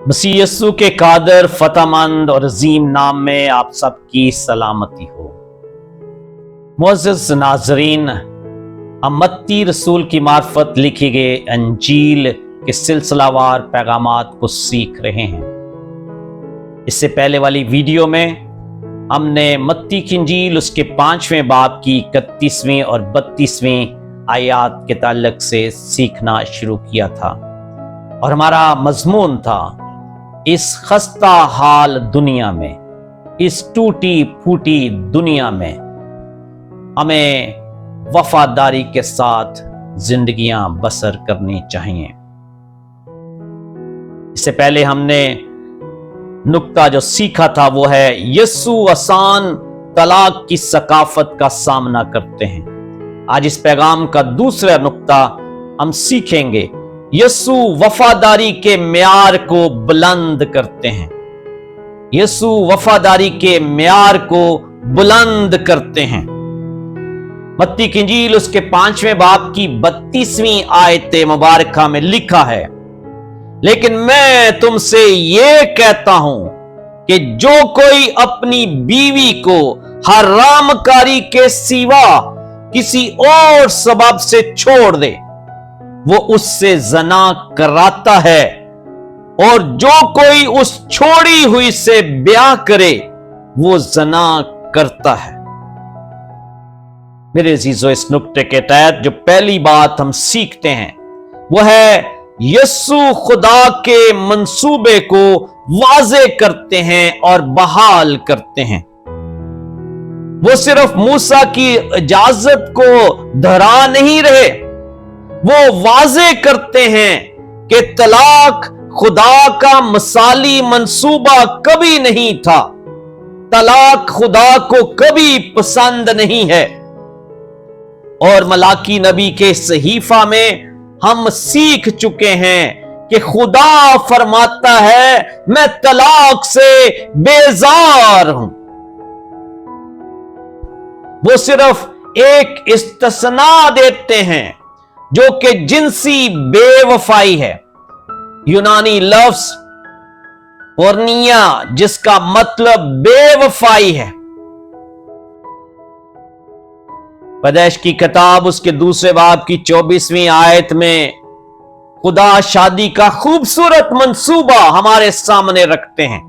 मसीह यस्सु के कादर फतहमंद और अजीम नाम में आप सबकी सलामती हो। मुअज़्ज़ज़ नाज़रीन, हम मत्ती रसूल की मार्फत लिखी गए अंजील के सिलसिलावार पैगामात को सीख रहे हैं। इससे पहले वाली वीडियो में हमने मत्ती की इंजील उसके 5वें बाब की 31वीं और 32वीं आयत के ताल्लुक से सीखना शुरू किया था और हमारा मजमून था इस खस्ता हाल दुनिया में, इस टूटी फूटी दुनिया में हमें वफादारी के साथ जिंदगियां बसर करनी चाहिए। इससे पहले हमने नुक्ता जो सीखा था वो है यस्सु आसान तलाक की सकाफत का सामना करते हैं। आज इस पैगाम का दूसरा नुक्ता हम सीखेंगे यस्सु वफादारी के म्यार को बुलंद करते हैं। यस्सु वफादारी के म्यार को बुलंद करते हैं। मत्ती की इंजील उसके 5वें बाब की 32वीं आयत मुबारका में लिखा है, लेकिन मैं तुमसे ये कहता हूं कि जो कोई अपनी बीवी को हरामकारी के सिवा किसी और सबब से छोड़ दे वो उससे जना कराता है, और जो कोई उस छोड़ी हुई से ब्याह करे वो जना करता है। मेरे अजीजों, इस नुक्ते के तहत जो पहली बात हम सीखते हैं वो है यस्सु खुदा के मंसूबे को वाजे करते हैं और बहाल करते हैं। वो सिर्फ मूसा की इजाजत को दोहरा नहीं रहे, वो वाजे करते हैं कि तलाक खुदा का मसाली मंसूबा कभी नहीं था, तलाक खुदा को कभी पसंद नहीं है। और मलाकी नबी के सहीफा में हम सीख चुके हैं कि खुदा फरमाता है मैं तलाक से बेजार हूं। वो सिर्फ एक इस्तिस्ना देते हैं जो कि जिनसी बेवफाई है। यूनानी लफ्ज पोर्निया जिसका मतलब बेवफाई है। पैदाइश की किताब उसके दूसरे बाब की 24वीं आयत में खुदा शादी का खूबसूरत मंसूबा हमारे सामने रखते हैं।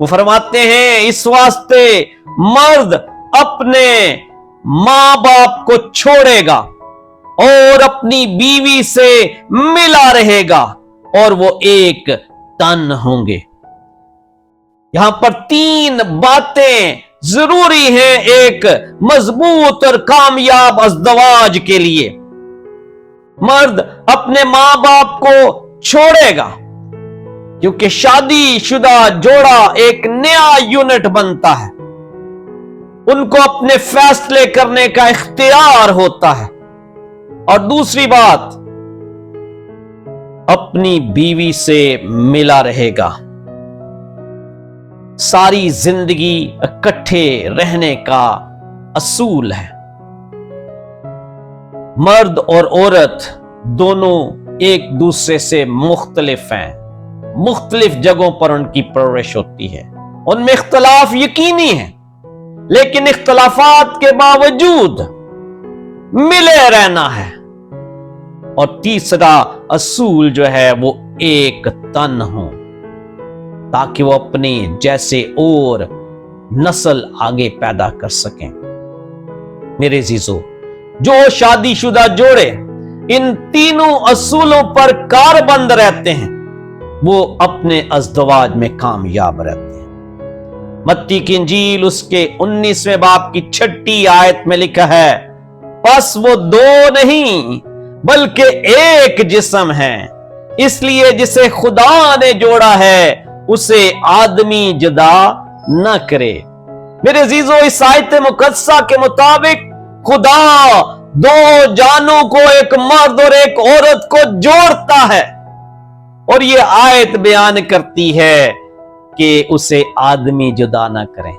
वो फरमाते हैं इस वास्ते मर्द अपने मां बाप को छोड़ेगा और अपनी बीवी से मिला रहेगा और वो एक तन होंगे। यहां पर 3 बातें जरूरी हैं एक मजबूत और कामयाब अज़दवाज के लिए। मर्द अपने मां बाप को छोड़ेगा क्योंकि शादीशुदा जोड़ा एक नया यूनिट बनता है, उनको अपने फैसले करने का इख्तियार होता है। और दूसरी बात, अपनी बीवी से मिला रहेगा। सारी जिंदगी इकट्ठे रहने का असूल है। मर्द और औरत दोनों एक दूसरे से मुख्तलिफ हैं, मुख्तलिफ जगहों पर उनकी परवरिश होती है, उनमें इख्तलाफ यकीनी है, लेकिन इख्तलाफात के बावजूद मिले रहना है। और तीसरा असूल जो है वो एक तन हो, ताकि वो अपने जैसे और नस्ल आगे पैदा कर सकें। मेरे अजीजों, जो शादीशुदा जोड़े इन तीनों असूलों पर कारबंद रहते हैं वो अपने अज़दवाज में कामयाब रहते हैं। मत्ती की इंजील उसके 19वें बाब की 6ठी आयत में लिखा है, बस वो 2 नहीं बल्कि एक जिस्म है, इसलिए जिसे खुदा ने जोड़ा है उसे आदमी जुदा न करे। मेरे अजीजों, इस आयत मुकद्दसा के मुताबिक खुदा 2 जानों को, एक मर्द और एक औरत को जोड़ता है, और ये आयत बयान करती है कि उसे आदमी जुदा ना करें।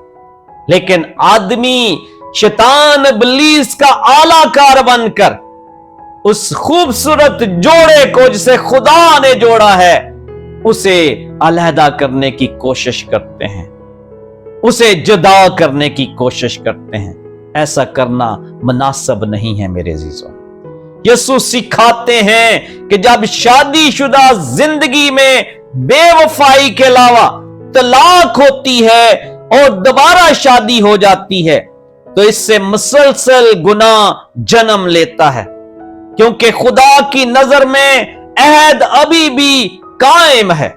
लेकिन आदमी शैतान इब्लीस का आलाकार बनकर उस खूबसूरत जोड़े को जिसे खुदा ने जोड़ा है اسے علیحدہ کرنے کی کوشش کرتے ہیں، اسے جدا کرنے کی کوشش کرتے ہیں۔ ایسا کرنا مناسب نہیں ہے میرے عزیزوں۔ یسوع سکھاتے ہیں کہ جب شادی شدہ زندگی میں بے وفائی کے علاوہ طلاق ہوتی ہے اور دوبارہ شادی ہو جاتی ہے تو اس سے مسلسل گناہ جنم لیتا ہے، کیونکہ خدا کی نظر میں عہد ابھی بھی قائم ہے۔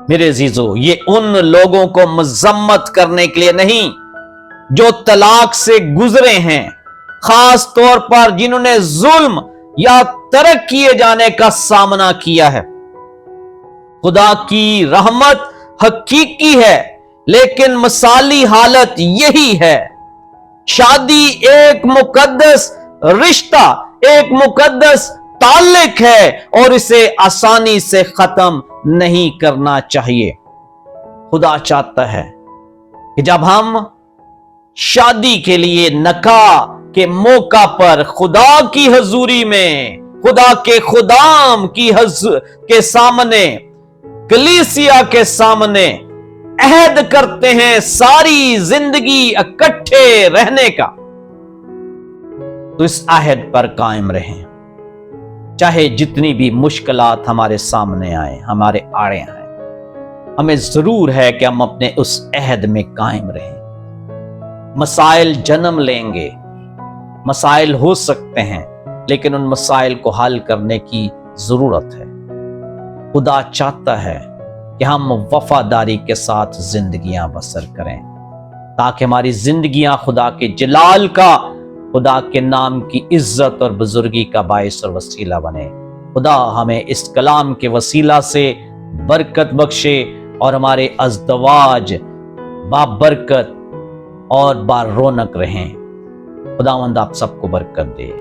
میرے عزیزو، یہ ان لوگوں کو مذمت کرنے کے لیے نہیں جو طلاق سے گزرے ہیں، خاص طور پر جنہوں نے ظلم یا ترک کیے جانے کا سامنا کیا ہے۔ خدا کی رحمت حقیقی ہے، لیکن مثالی حالت یہی ہے۔ شادی ایک مقدس رشتہ، ایک مقدس تعلق ہے اور اسے آسانی سے ختم نہیں کرنا چاہیے۔ خدا چاہتا ہے کہ جب ہم شادی کے لیے نکاح کے موقع پر خدا کی حضوری میں، خدا کے خدام کے سامنے، کلیسیا کے سامنے عہد کرتے ہیں ساری زندگی اکٹھے رہنے کا، تو اس عہد پر قائم رہیں، چاہے جتنی بھی مشکلات ہمارے سامنے آئیں، ہمارے آڑے آئیں۔ ہمیں ضرور ہے کہ ہم اپنے اس عہد میں قائم رہیں۔ مسائل جنم لیں گے، مسائل ہو سکتے ہیں، لیکن ان مسائل کو حل کرنے کی ضرورت ہے۔ خدا چاہتا ہے کہ ہم وفاداری کے ساتھ زندگیاں بسر کریں تاکہ ہماری زندگیاں خدا کے جلال کا، خدا کے نام کی عزت اور بزرگی کا باعث اور وسیلہ بنے۔ خدا ہمیں اس کلام کے وسیلہ سے برکت بخشے اور ہمارے ازدواج بابرکت اور بار رونق رہیں۔ خداوند آپ سب کو برکت دے۔